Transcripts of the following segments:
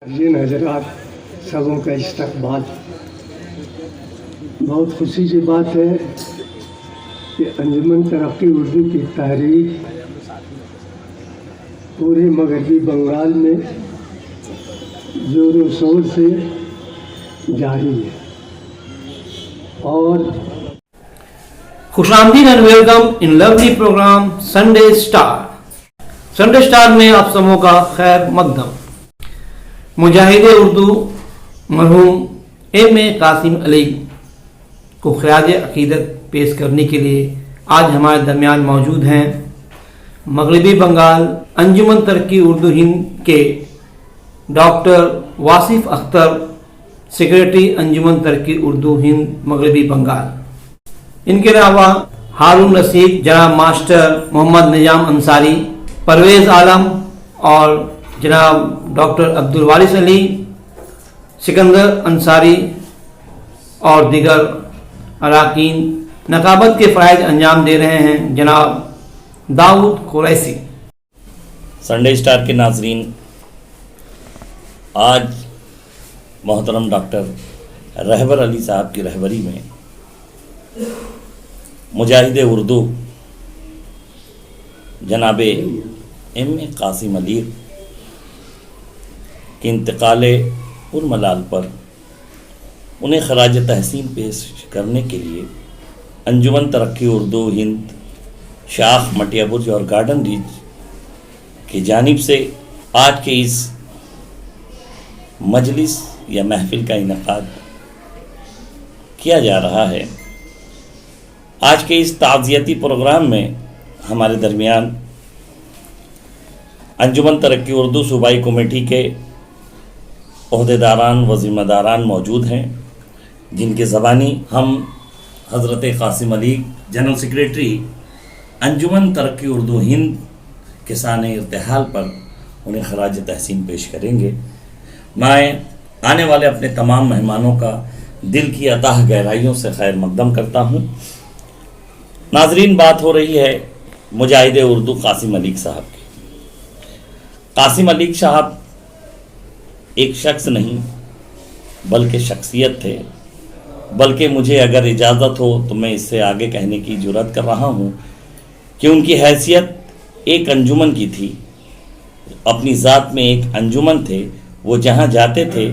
जिन हजरात सबों का इस्तकबाल। बहुत खुशी की बात है कि अंजुमन तरक्की उर्दू की तहरीक पूरे मगरबी बंगाल में जोरों शोर से जारी है। और खुशामदीद and welcome in lovely programme Sunday star. Sunday star में आप सबों का खैर मकदम। मुजाहिद उर्दू मरहूम M.A. कासिम अली को ख़िराज अक़ीदत पेश करने के लिए आज हमारे दरमियान मौजूद हैं मगरबी बंगाल अंजुमन तरक्की उर्दू हिंद के डॉक्टर वासिफ अख्तर, सेक्रेटरी अंजुमन तरक्की उर्दू हिंद मगरबी बंगाल। इनके अलावा हारून रशीद, जनाब मास्टर मोहम्मद निजाम अंसारी, परवेज़ आलम और जनाब डॉक्टर अब्दुल वारिस अली, सिकंदर अंसारी और दीगर अरकान नकाबत के फ़राइज़ अंजाम दे रहे हैं जनाब दाऊद कुरैशी। संडे स्टार के नाजरीन, आज मोहतरम डॉक्टर रहबर अली साहब की रहबरी में मुजाहिद उर्दू जनाब M.A. कासिम अली के इंतकाल उर्मलाल पर उन्हें खराज तहसीन पेश करने के लिए अंजुमन तरक्की उर्दू हिंद शाख मटिया बुर्ज और गार्डन रीच की जानिब से आज के इस मजलिस या महफिल का इनेकाद किया जा रहा है। आज के इस ताज़ियती प्रोग्राम में हमारे दरमियान अंजुमन तरक्की उर्दू सूबाई कमेटी के ओहदेदारान व ज़िम्मेदारान मौजूद हैं, जिनके ज़बानी हम हज़रत कासिम अली जनरल सेक्रेटरी अंजुमन तरक्की उर्दू हिंद के साने इर्तिहाल पर उन्हें खराज तहसीन पेश करेंगे। मैं आने वाले अपने तमाम मेहमानों का दिल की अताह गहराइयों से खैर मकदम करता हूँ। नाजरीन, बात हो रही है मुजाहिद उर्दू कासिम अली साहब की। कासिम अली साहब एक शख्स नहीं बल्कि शख्सियत थे, बल्कि मुझे अगर इजाज़त हो तो मैं इससे आगे कहने की जुर्रत कर रहा हूँ कि उनकी हैसियत एक अंजुमन की थी। अपनी ज़ात में एक अंजुमन थे। वो जहाँ जाते थे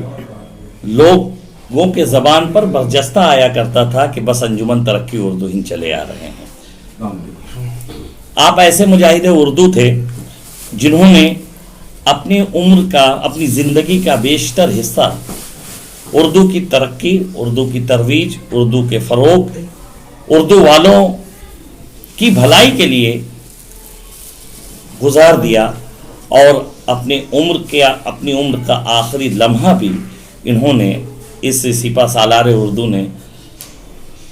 लोगों के ज़बान पर बरजस्ता आया करता था कि बस अंजुमन तरक्की उर्दू हिंद चले आ रहे हैं। आप ऐसे मुजाहिद उर्दू थे जिन्होंने अपनी उम्र का, अपनी ज़िंदगी का बेशतर हिस्सा उर्दू की तरक्की, उर्दू की तरवीज, उर्दू के फ़रोग़, उर्दू वालों की भलाई के लिए गुजार दिया और अपनी उम्र का आखिरी लम्हा भी इन्होंने इस सिपा सालार उर्दू ने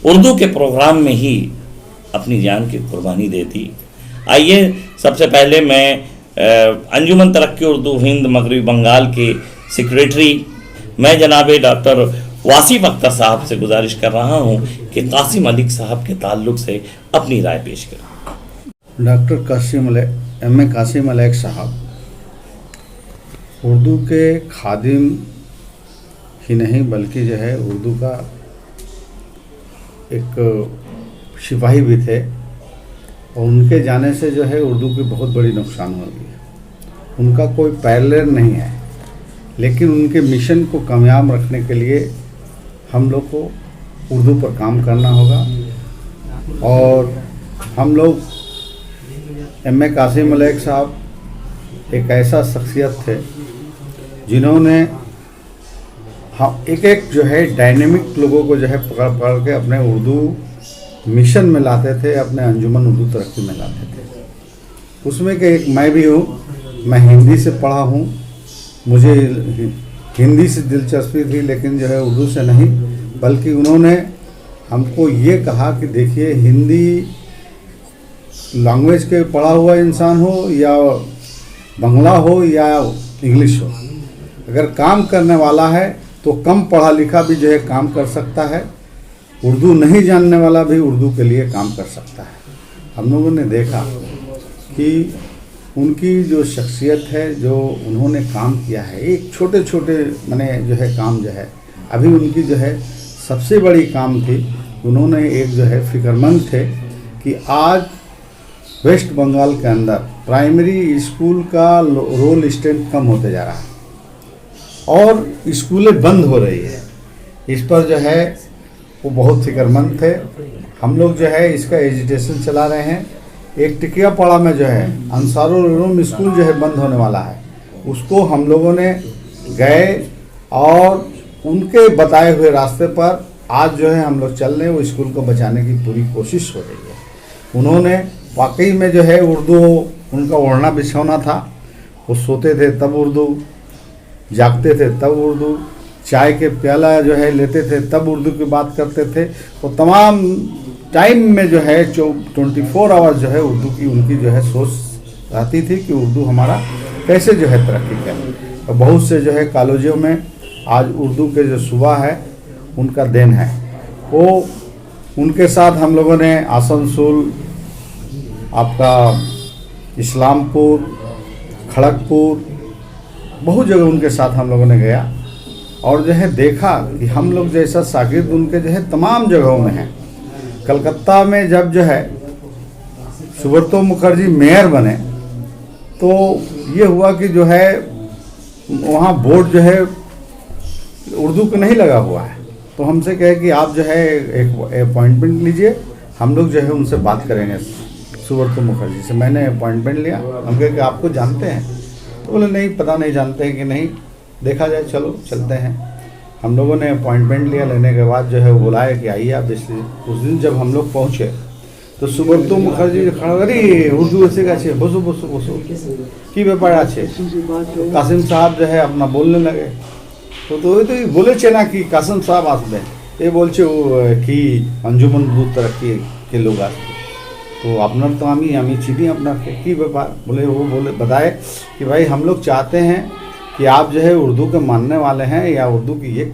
उर्दू के प्रोग्राम में ही अपनी जान की कुर्बानी दे दी। आइए सबसे पहले मैं अंजुमन तरक्की उर्दू हिंद मगरबी बंगाल के सेक्रेटरी मैं जनाब डॉक्टर वासिफ अख्तर साहब से गुजारिश कर रहा हूं कि कासिम अली साहब के ताल्लुक से अपनी राय पेश करें। Doctor M.A. कासिम अली साहब उर्दू के खादिम ही नहीं बल्कि जो है उर्दू का एक सिपाही भी थे और उनके जाने से जो है उर्दू की बहुत बड़ी नुकसान हो गई है। उनका कोई पैरेलल नहीं है, लेकिन उनके मिशन को कामयाब रखने के लिए हम लोग को उर्दू पर काम करना होगा। और हम लोग M.A. कासिम अली साहब एक ऐसा शख्सियत थे जिन्होंने हम एक जो है डायनेमिक लोगों को जो है पकड़ के अपने उर्दू मिशन में लाते थे, अपने अंजुमन उर्दू तरक्की में लाते थे। उसमें के एक मैं भी हूँ। मैं हिंदी से पढ़ा हूँ, मुझे हिंदी से दिलचस्पी थी, लेकिन जो है उर्दू से नहीं। बल्कि उन्होंने हमको ये कहा कि देखिए, हिंदी लैंग्वेज के पढ़ा हुआ इंसान हो या बंगला हो या इंग्लिश हो, अगर काम करने वाला है तो कम पढ़ा लिखा भी जो है काम कर सकता है। उर्दू नहीं जानने वाला भी उर्दू के लिए काम कर सकता है। हम लोगों ने देखा कि उनकी जो शख्सियत है, जो उन्होंने काम किया है, एक छोटे छोटे मैंने जो है काम जो है, अभी उनकी जो है सबसे बड़ी काम थी, उन्होंने एक जो है फिक्रमंद थे कि आज वेस्ट बंगाल के अंदर प्राइमरी स्कूल का रोल स्ट्रेंथ कम होते जा रहा है और स्कूलें बंद हो रही है। इस पर जो है वो बहुत फिक्रमंद थे। हम लोग जो है इसका एजुटेशन चला रहे हैं। एक टिकियापाड़ा में जो है अंसारुल उलूम स्कूल जो है बंद होने वाला है, उसको हम लोगों ने गए और उनके बताए हुए रास्ते पर आज जो है हम लोग चल रहे हैं, वो स्कूल को बचाने की पूरी कोशिश हो रही है। उन्होंने वाकई में जो है उर्दू, उनका ओढ़ना बिछौना था, वो सोते थे तब उर्दू, जागते थे तब उर्दू, चाय के प्याला जो है लेते थे तब उर्दू की बात करते थे। तो तमाम टाइम में जो है 24 आवर्स जो है उर्दू की उनकी जो है सोच रहती थी कि उर्दू हमारा कैसे जो है तरक्की करे। तो बहुत से जो है कॉलेजों में आज उर्दू के जो सूबा है उनका देन है। वो उनके साथ हम लोगों ने आसनसोल, आपका इस्लामपुर, खड़गपुर, बहुत जगह उनके साथ हम लोगों ने गया और जो है देखा कि हम लोग जैसा शागिर्द उनके जो है तमाम जगहों में हैं। कलकत्ता में जब जो है सुब्रतो मुखर्जी मेयर बने तो ये हुआ कि जो है वहाँ बोर्ड जो है उर्दू का नहीं लगा हुआ है। तो हमसे कहे कि आप जो है एक अपॉइंटमेंट लीजिए, हम लोग जो है उनसे बात करेंगे सुब्रतो मुखर्जी से। मैंने अपॉइंटमेंट लिया। हम कहे कि आपको जानते हैं? तो बोले नहीं, पता नहीं जानते हैं कि नहीं, देखा जाए, चलो चलते हैं। हम लोगों ने अपॉइंटमेंट लिया। लेने के बाद जो है वो बुलाया कि आइए आप। इसलिए उस दिन जब हम लोग पहुँचे तो सुब्रतो मुखर्जी खड़ा, अरे उर्दू ऐसे का छे, बसो बसो बसो की ব্যাপার আছে। कासिम साहब जो है अपना बोलने लगे। तो बोले ना कि कासिम साहब आसबें, ये बोलছে कि अंजुमन उर्दू तरक्की के लोग आसबे। तो আপনার तो আমি চিনি আপনাকে, की ব্যাপার? बोले वो बोले बताए कि भाई हम लोग चाहते हैं कि आप जो है उर्दू के मानने वाले हैं या उर्दू की ये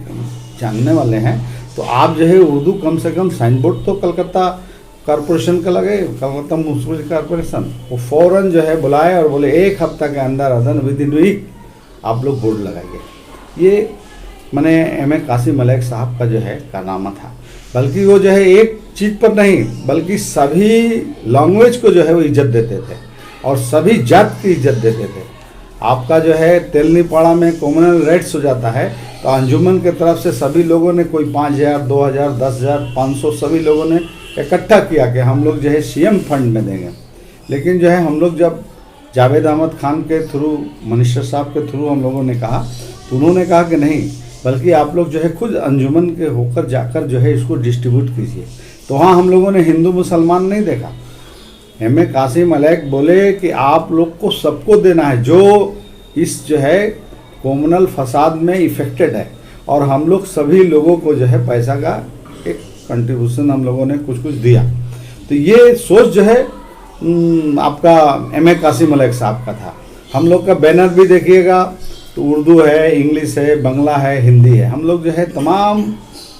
जानने वाले हैं, तो आप जो है उर्दू कम से कम साइन बोर्ड तो कलकत्ता कॉरपोरेशन का लगे, कलकत्ता म्यूनसिपल कॉरपोरेशन। वो फ़ौरन जो है बुलाए और बोले 1 हफ्ता के अंदर विद इन वीक आप लोग बोर्ड लगाइए। ये मैंने M.A. कासिम मलिक साहब का जो है कारनामा था। बल्कि वो जो है एक चीज़ पर नहीं, बल्कि सभी लैंग्वेज को जो है वो इज्जत देते थे और सभी जात की इज्जत देते थे। आपका जो है तेलनीपाड़ा में कॉमनल राइट्स हो जाता है तो अंजुमन के तरफ से सभी लोगों ने कोई 5,000, 2,000, 10,000, 500 सभी लोगों ने इकट्ठा किया कि हम लोग जो है CM फंड में देंगे। लेकिन जो है हम लोग जब जावेद अहमद खान के थ्रू, मिनिस्टर साहब के थ्रू हम लोगों ने कहा, तो उन्होंने कहा कि नहीं, बल्कि आप लोग जो है खुद अंजुमन के होकर जाकर जो है इसको डिस्ट्रीब्यूट कीजिए। तो वहाँ हम लोगों ने हिंदू मुसलमान नहीं देखा। M.A. कासिम मलिक बोले कि आप लोग को सबको देना है जो इस जो है कॉमनल फसाद में इफेक्टेड है, और हम लोग सभी लोगों को जो है पैसा का एक कंट्रीब्यूशन हम लोगों ने कुछ कुछ दिया। तो ये सोच जो है आपका M.A. कासिम मलिक साहब का था। हम लोग का बैनर भी देखिएगा तो उर्दू है, इंग्लिश है, बंगला है, हिंदी है। हम लोग जो है तमाम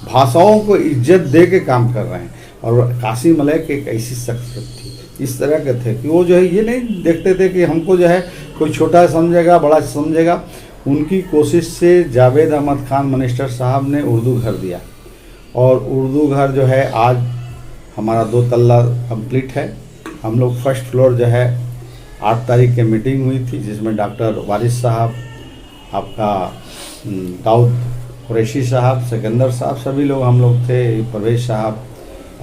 भाषाओं को इज्जत दे के काम कर रहे हैं। और कासिम मलिक एक ऐसी शख्सियत थी, इस तरह के थे कि वो जो है ये नहीं देखते थे कि हमको जो है कोई छोटा समझेगा, बड़ा समझेगा। उनकी कोशिश से जावेद अहमद खान मिनिस्टर साहब ने उर्दू घर दिया और उर्दू घर जो है आज हमारा 2 तल्ला कंप्लीट है। हम लोग फर्स्ट फ्लोर जो है 8 तारीख की मीटिंग हुई थी जिसमें डॉक्टर वारिस साहब, आपका दाऊद कुरैशी साहब, सिकंदर साहब, सभी लोग हम लोग थे, परवेज साहब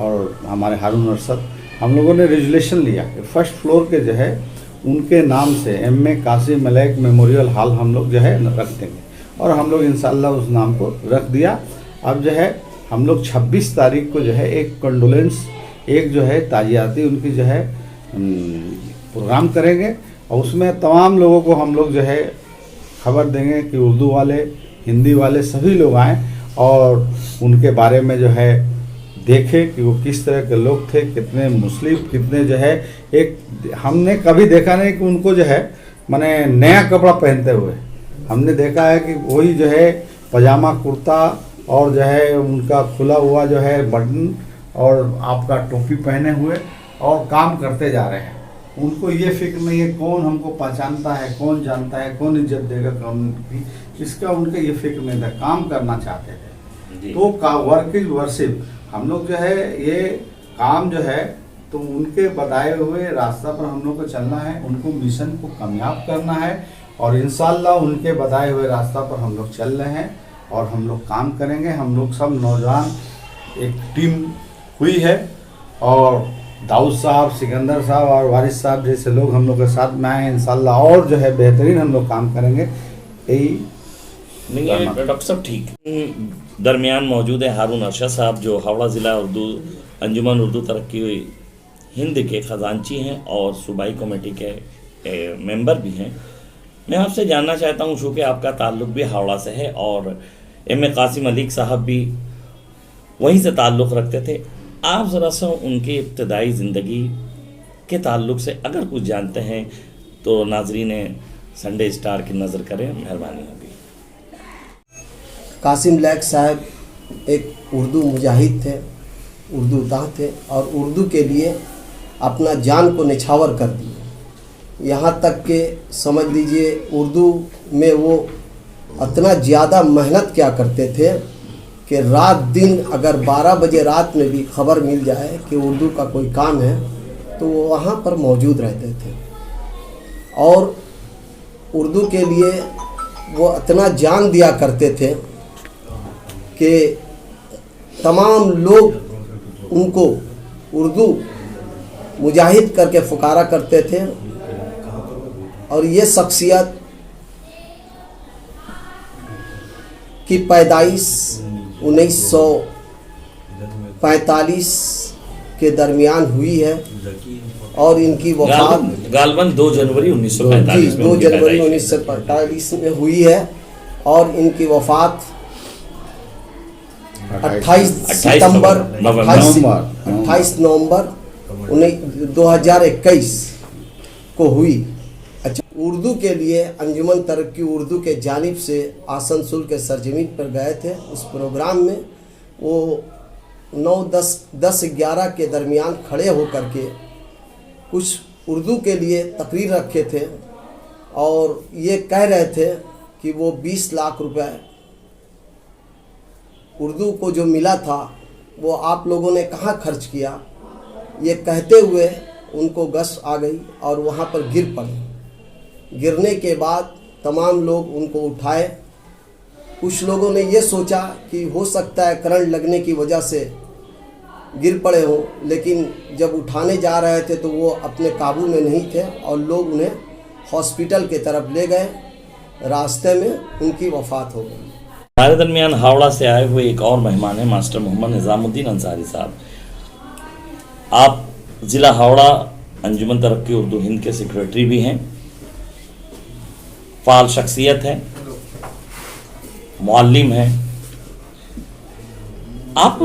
और हमारे हारून अरशद। हम लोगों ने रेजुलेशन लिया कि फर्स्ट फ्लोर के जो है उनके नाम से M.A. Qasim Malik memorial hall हम लोग जो है रख देंगे, और हम लोग इंशाल्लाह उस नाम को रख दिया। अब जो है हम लोग 26 तारीख को जो है एक कंडोलेंस, एक जो है ताजियाती उनकी जो है प्रोग्राम करेंगे, और उसमें तमाम लोगों को हम लोग जो है खबर देंगे कि उर्दू वाले, हिंदी वाले सभी लोग आएँ और उनके बारे में जो है देखे कि वो किस तरह के लोग थे, कितने मुस्लिम, कितने जो है एक हमने कभी देखा नहीं कि उनको जो है माने नया कपड़ा पहनते हुए। हमने देखा है कि वही जो है पजामा कुर्ता और जो है उनका खुला हुआ जो है बटन और आपका टोपी पहने हुए और काम करते जा रहे हैं। उनको ये फिक्र नहीं है कौन हमको पहचानता है, कौन जानता है, कौन इज्जत देगा, कौन की, इसका उनका ये फिक्र नहीं था। काम करना चाहते थे। तो वर्क इज वर्शिप। हम लोग जो है ये काम जो है तो उनके बताए हुए रास्ता पर हम लोग को चलना है, उनको मिशन को कामयाब करना है और इंशाल्लाह उनके बताए हुए रास्ता पर हम लोग चल रहे हैं और हम लोग काम करेंगे। हम लोग सब नौजवान एक टीम हुई है और दाऊद साहब, सिकंदर साहब और वारिस साहब जैसे लोग हम लोग के साथ में आए। इंशाल्लाह और जो है बेहतरीन हम लोग काम करेंगे। यही नहीं है डॉक्टर साहब, ठीक। दरमियान मौजूद है हारून अरशद साहब, जो हावड़ा ज़िला उर्दू अंजुमन उर्दू तरक्की हिंद के ख़जानची हैं और सूबाई कमेटी के मेंबर भी हैं। मैं आपसे जानना चाहता हूँ, चूँकि आपका ताल्लुक़ भी हावड़ा से है और एम ए कासिम मलिक साहब भी वहीं से ताल्लुक़ रखते थे, आप ज़रा सा उनकी इब्तदाई ज़िंदगी के ताल्लुक़ से अगर कुछ जानते हैं तो नाजरीन संडे स्टार की नज़र करें, मेहरबानी होगी। कासिम लैक साहब एक उर्दू मुजाहिद थे, उर्दू दाह थे और उर्दू के लिए अपना जान को निछावर कर दिए। यहाँ तक कि समझ लीजिए उर्दू में वो इतना ज़्यादा मेहनत क्या करते थे कि रात दिन अगर 12 बजे रात में भी खबर मिल जाए कि उर्दू का कोई काम है तो वो वहाँ पर मौजूद रहते थे और उर्दू के लिए वो इतना जान दिया करते थे कि तमाम लोग उनको उर्दू मुजाहिद करके पुकारा करते थे। और ये शख्सियत की पैदाइश 1945 के दरमियान हुई है और इनकी वफ़ात गालबन 2 जनवरी 1945 में 2 जनवरी 1945 में हुई है और इनकी वफ़ात 28 सितंबर 28 नवंबर 2021 को हुई। अच्छा, उर्दू के लिए अंजुमन तरक्की उर्दू के जानिब से आसनसोल के सरजमीन पर गए थे। उस प्रोग्राम में वो 9-10-11 के दरमियान खड़े होकर के कुछ उर्दू के लिए तकरीर रखे थे और ये कह रहे थे कि वो 20 लाख रुपए उर्दू को जो मिला था वो आप लोगों ने कहाँ खर्च किया। ये कहते हुए उनको गश आ गई और वहाँ पर गिर पड़े। गिरने के बाद तमाम लोग उनको उठाए। कुछ लोगों ने ये सोचा कि हो सकता है करंट लगने की वजह से गिर पड़े हों, लेकिन जब उठाने जा रहे थे तो वो अपने काबू में नहीं थे और लोग उन्हें हॉस्पिटल के तरफ ले गए। रास्ते में उनकी वफ़ात हो गई। हमारे दरमियान हावड़ा से आए हुए एक और मेहमान हैं मास्टर मोहम्मद निज़ामुद्दीन अंसारी साहब। आप ज़िला हावड़ा अंजुमन तरक्की उर्दू हिंद के सेक्रेटरी भी हैं, फ़ाल शख्सियत हैं, मुअल्लिम हैं। आप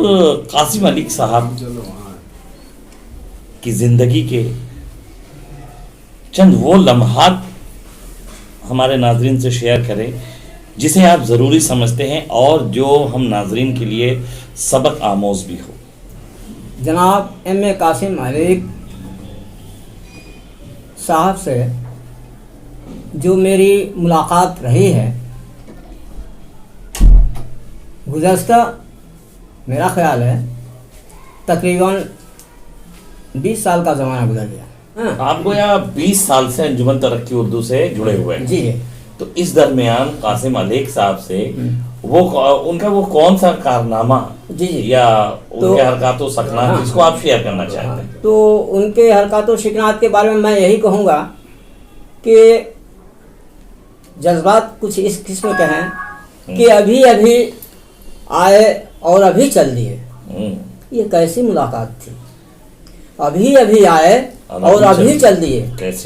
कासिम मलिक साहब की ज़िंदगी के चंद वो लम्हात हमारे नाजरीन से शेयर करें जिसे आप ज़रूरी समझते हैं और जो हम नाजरीन के लिए सबक आमोज़ भी हो। जनाब एम.ए. कासिम मलिक साहब से जो मेरी मुलाकात रही है, गुज़श्ता मेरा ख्याल है तकरीबन 20 साल का ज़माना गुजर गया। आपको यहाँ 20 साल से अंजुमन तरक्की उर्दू से जुड़े हुए हैं। जी। तो इस दरमियान कासिम मलिक साहब से वो उनका वो कौन सा कारनामा जी या उनके हरकत व सकनात जिसको आप शेयर करना चाहते हैं? तो उनके हरकत व सकनात के बारे में मैं यही कहूँगा कि जज्बात कुछ इस किस्म के हैं कि अभी अभी आए और अभी चल दिए। ये कैसी मुलाकात थी? अभी अभी आए और अभी चल दिए,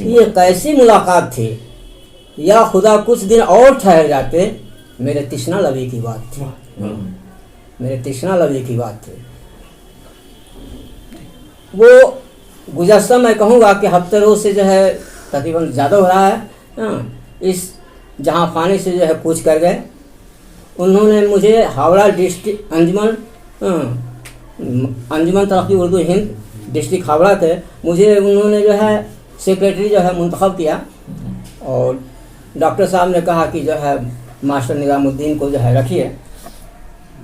ये कैसी मुलाकात थी? या खुदा कुछ दिन और ठहर जाते, मेरे तिश्ना लबी की बात थी, मेरे तिश्ना लबी की बात थी। वो गुज़श्ता मैं कहूँगा कि हफ्ते रोज़ से जो है तकरीबन ज़्यादा हो रहा है। इस जहाँ खाने से जो है कूच कर गए। उन्होंने मुझे हावड़ा डिस्ट्रिक्ट अंजुमन तरक्की उर्दू हिंद डिस्ट्रिक्ट हावड़ा थे, मुझे उन्होंने जो है सेक्रेटरी जो है मुंतखब किया और डॉक्टर साहब ने कहा कि जो है मास्टर निज़ामुद्दीन को जो है रखिए।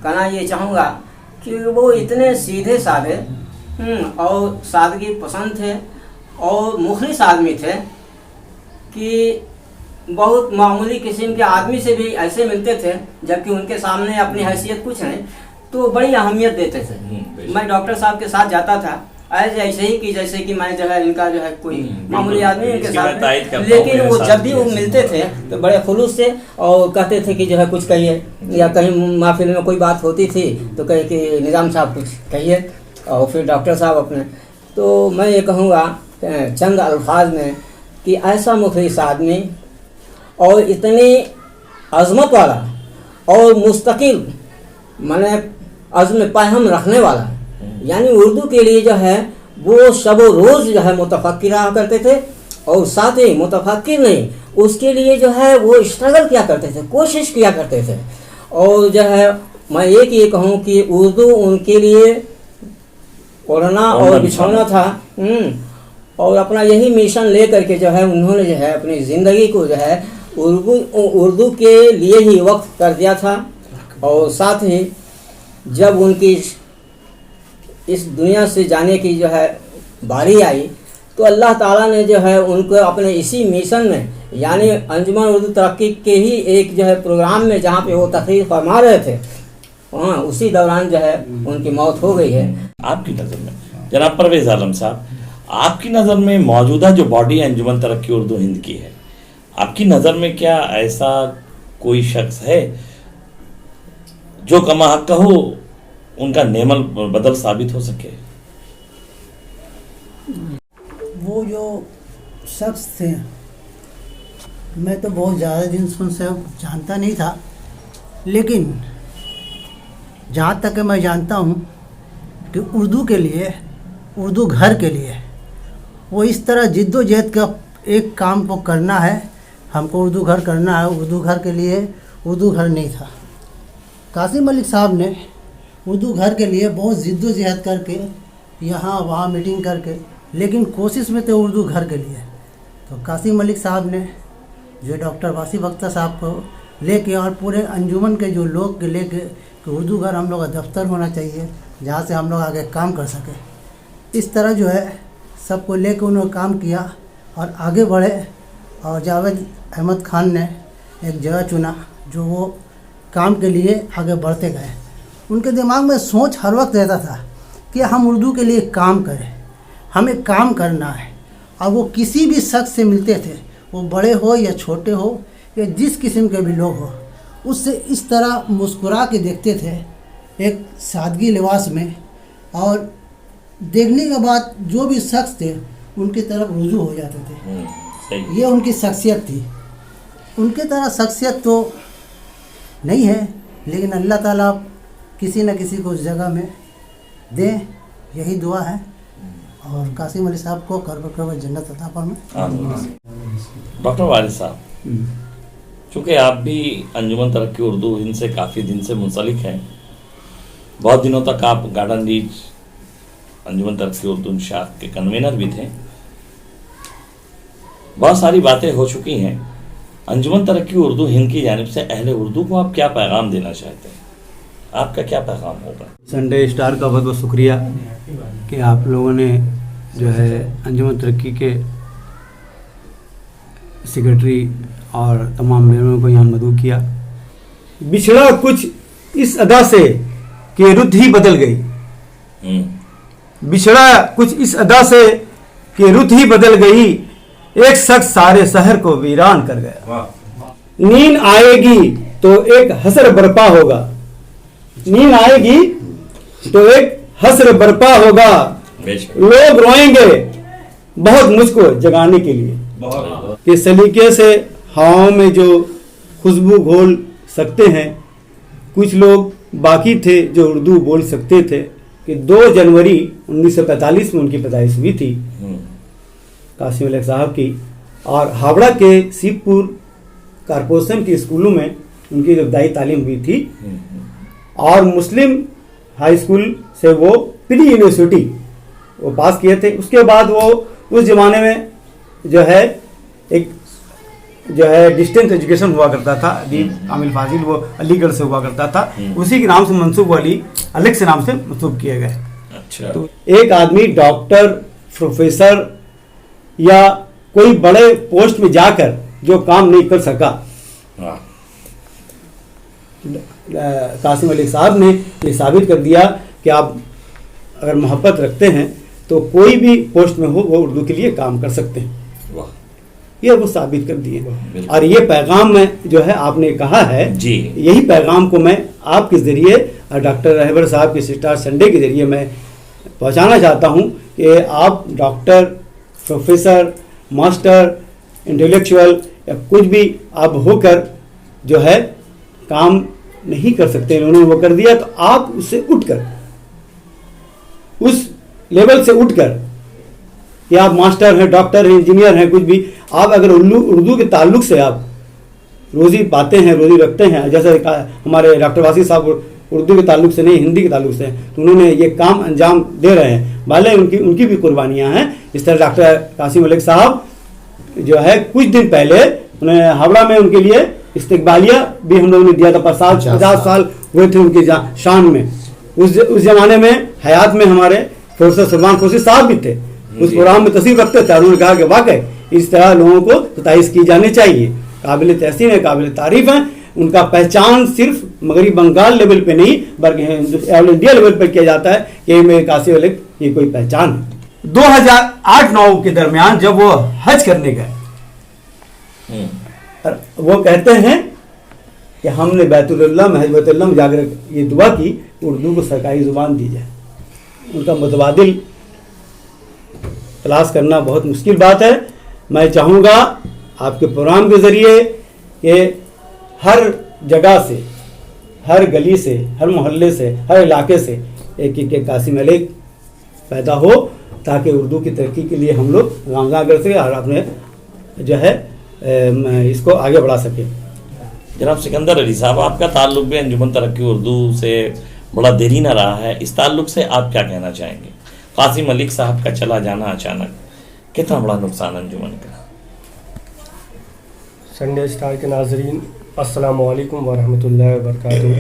कहना ये चाहूँगा कि वो इतने सीधे साधे और सादगी पसंद थे और मुखलिस आदमी थे कि बहुत मामूली किस्म के आदमी से भी ऐसे मिलते थे, जबकि उनके सामने अपनी हैसियत कुछ नहीं, तो बड़ी अहमियत देते थे। मैं डॉक्टर साहब के साथ जाता था ऐसे ही कि जैसे कि मैं जो है इनका जो है कोई मामूली आदमी इनके साथ, लेकिन वो जब भी वो मिलते थे तो बड़े खुलूस से और कहते थे कि जो है कुछ कहिए, या कहीं महफिल में कोई बात होती थी तो कहे कि निज़ाम साहब कुछ कहिए, और फिर डॉक्टर साहब अपने। तो मैं ये कहूँगा चंद अल्फाज में कि ऐसा मुखलिस आदमी और इतनी अज़मत वाला और मुस्तकिल माने अज़्म पहम रखने वाला, यानी उर्दू के लिए जो है वो शब रोज़ जो है मुतफक्किर रहा करते थे, और साथ ही मुतफक्किर नहीं उसके लिए जो है वो स्ट्रगल किया करते थे, कोशिश किया करते थे। और जो है मैं एक ये कहूँ कि उर्दू उनके लिए ओढ़ना और बिछौना था, और अपना यही मिशन ले करके जो है उन्होंने जो है अपनी ज़िंदगी को जो है उर्दू के लिए ही वक्त कर दिया था। और साथ ही जब उनकी इस दुनिया से जाने की जो है बारी आई तो अल्लाह ताला ने जो है उनको अपने इसी मिशन में, यानी अंजुमन उर्दू तरक्की के ही एक जो है प्रोग्राम में जहाँ पे वो तकरीर फरमा रहे थे, वहाँ उसी दौरान जो है उनकी मौत हो गई है। आपकी नज़र में जनाब परवेज़ आलम साहब, आपकी नज़र में मौजूदा जो बॉडी अंजुमन तरक्की उर्दू हिंद की है, आपकी नज़र में क्या ऐसा कोई शख्स है जो कमा हक हो उनका नेमल बदल साबित हो सके? वो जो शख्स थे, मैं तो बहुत ज़्यादा दिन से उनसे जानता नहीं था, लेकिन जहाँ तक मैं जानता हूँ कि उर्दू के लिए, उर्दू घर के लिए वो इस तरह जिद्दोजहद का एक काम को करना है, हमको उर्दू घर करना है, उर्दू घर के लिए उर्दू घर नहीं था। कासिम मलिक साहब ने उर्दू घर के लिए बहुत जिद्दोजहद करके यहाँ वहाँ मीटिंग करके, लेकिन कोशिश में थे उर्दू घर के लिए। तो कासिम मलिक साहब ने जो डॉक्टर वासिफ अख्तर साहब को लेके और पूरे अंजुमन के जो लोग के लेके कि उर्दू घर हम लोग का दफ्तर होना चाहिए जहाँ से हम लोग आगे काम कर सकें, इस तरह जो है सबको लेके उन्होंने काम किया और आगे बढ़े। और जावेद अहमद खान ने एक जगह चुना जो वो काम के लिए आगे बढ़ते गए। उनके दिमाग में सोच हर वक्त रहता था कि हम उर्दू के लिए काम करें, हमें काम करना है। और वो किसी भी शख्स से मिलते थे, वो बड़े हो या छोटे हो या जिस किस्म के भी लोग हो, उससे इस तरह मुस्कुरा के देखते थे एक सादगी लिबास में, और देखने के बाद जो भी शख्स थे उनकी तरफ रुजू हो जाते थे। ये उनकी शख्सियत थी। उनके तरह शख्सियत तो नहीं है, लेकिन अल्लाह ताला किसी न किसी को उस जगह में दे, यही दुआ है। और कासिम अली साहब को कर जन्नत अता फरमाए। डॉक्टर वारिस साहब, चूँकि आप भी अंजुमन तरक्की उर्दू हिंद से काफ़ी दिन से मुंसलिक हैं, बहुत दिनों तक आप गार्डन रीच अंजुमन तरक्की उर्दू शाख के कन्वीनर भी थे, बहुत सारी बातें हो चुकी हैं। अंजुमन तरक्की उर्दू हिंद की जानिब से अहले उर्दू को आप क्या पैगाम देना चाहते हैं? आपका क्या पैगाम होगा? संडे स्टार का बहुत बहुत शुक्रिया कि आप लोगों ने जो है अंजुमन तरक्की के सेक्रेटरी और तमाम मेंबरों को यहाँ मदऊ किया। बिछड़ा कुछ इस अदा से कि रुत ही बदल गई, बिछड़ा कुछ इस अदा से कि रुत ही बदल गई, एक शख्स सारे शहर को वीरान कर गया। नींद आएगी तो एक हसर बरपा होगा, नींद आएगी तो एक हसर बरपा होगा, लोग रोएंगे बहुत मुझको जगाने के लिए। कि सलीके से हवाओं में जो खुशबू घोल सकते हैं, कुछ लोग बाकी थे जो उर्दू बोल सकते थे। कि 2 जनवरी 1945 में उनकी पैदाइश हुई थी कासिम मलिक साहब की, और हावड़ा के शिवपुर कारपोरेशन के स्कूलों में उनकी इब्तदाई तालीम हुई थी, और मुस्लिम हाई स्कूल से वो प्री यूनिवर्सिटी वो पास किए थे। उसके बाद वो उस ज़माने में जो है एक जो है डिस्टेंस एजुकेशन हुआ करता था, अदीब कामिल फाजिल, वो अलीगढ़ से हुआ करता था, उसी के नाम से मंसूब अली अलग से नाम से मंसूब किए गए। अच्छा। तो एक आदमी डॉक्टर, प्रोफेसर या कोई बड़े पोस्ट में जाकर जो काम नहीं कर सका, हाँ। कासिम मलिक साहब ने ये साबित कर दिया कि आप अगर मोहब्बत रखते हैं तो कोई भी पोस्ट में हो वो उर्दू के लिए काम कर सकते हैं। वाह। ये वो साबित कर दिए। बिल्कुल। और ये पैगाम में जो है आपने कहा है जी, यही पैगाम को मैं आपके ज़रिए और डॉक्टर रहबर साहब के स्टार संडे के ज़रिए मैं पहुंचाना चाहता हूं कि आप डॉक्टर, प्रोफेसर, मास्टर, इंटेलेक्चुअल या कुछ भी आप होकर जो है काम नहीं कर सकते, उन्होंने वो कर दिया, तो आप उससे उठकर, उस लेवल से उठकर कि आप मास्टर हैं, डॉक्टर हैं, इंजीनियर हैं, कुछ भी, आप अगर उर्दू के ताल्लुक से आप रोज़ी पाते हैं, रोज़ी रखते हैं, जैसे हमारे डॉक्टर वासी साहब उर्दू के ताल्लुक से नहीं हिंदी के ताल्लुक से हैं, तो उन्होंने ये काम अंजाम दे रहे हैं, भले उनकी भी कुर्बानियाँ हैं। इस तरह डॉक्टर कासिम मलिक साहब जो है कुछ दिन पहले उन्हें हावड़ा में उनके लिए इस्तकबालिया भी हम लोगों ने दिया था, 50 साल हुए थे उनकी शान में। उस जमाने में हयात में हमारे प्रोफेसर सलमान खुर्शीद साहब भी थे, उस प्रोग्राम में तस्वीर रखते थे। उन्होंने कहा कि वाकई इस तरह लोगों को सताइश की जानी चाहिए, काबिल तहसीन है, काबिल तारीफ है। उनका पहचान सिर्फ मगरबी बंगाल लेवल पे नहीं बल्कि ऑल इंडिया लेवल पर किया जाता है कि मेरे कासिम मलिक ये कोई पहचान है। 2008-9 के दरमियान जब वो हज करने गए, वो कहते हैं कि हमने बैतुल्लाह महजबतुल्लाह में जाकर ये दुआ की उर्दू को सरकारी ज़ुबान दी जाए। उनका मुतबादिल तलाश करना बहुत मुश्किल बात है। मैं चाहूँगा आपके प्रोग्राम के ज़रिए कि हर जगह से, हर गली से, हर मोहल्ले से, हर इलाके से एक कासिम मलिक पैदा हो, ताकि उर्दू की तरक्की के लिए हम लोग गामजा कर सकें और अपने जो है इसको आगे बढ़ा सकें। जनाब सिकंदर अली साहब, आपका ताल्लुक भी अंजुमन तरक्की उर्दू से बड़ा देरीना रहा है, इस ताल्लुक से आप क्या कहना चाहेंगे? कासिम मलिक साहब का चला जाना अचानक कितना बड़ा नुकसान अंजुमन का? संडे स्टार के नाजरीन, अस्सलाम वालेकुम वरहमतुल्लाहि वबरकातुहू।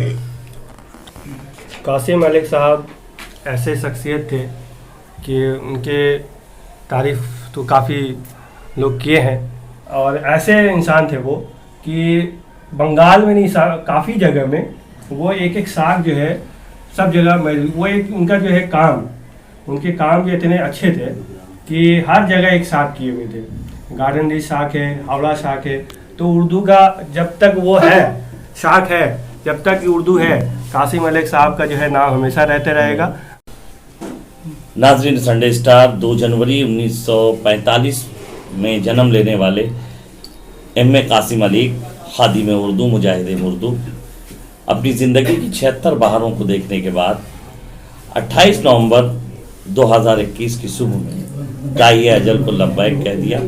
कासिम मलिक साहब ऐसे शख्सियत थे कि उनके तारीफ़ तो काफ़ी लोग किए हैं, और ऐसे इंसान थे वो कि बंगाल में नहीं, काफ़ी जगह में वो एक साख जो है सब जगह वो एक उनका जो है काम, उनके काम जो इतने अच्छे थे कि हर जगह एक साख किए हुए थे। गार्डन रिच साख है, हावड़ा साख है, तो उर्दू का जब तक वो है, साख है, जब तक उर्दू है, कासिम मलिक साहब का जो है नाम हमेशा रहते रहेगा। नाजरीन, संडे स्टार 2 जनवरी 1945 में जन्म लेने वाले M.A. कासिम मलिक, खादिम उर्दू, मुजाहिद उर्दू, अपनी ज़िंदगी की 76 बहारों को देखने के बाद 28 नवंबर 2021 की सुबह में गाये अजल को लब्बैक कह दिया।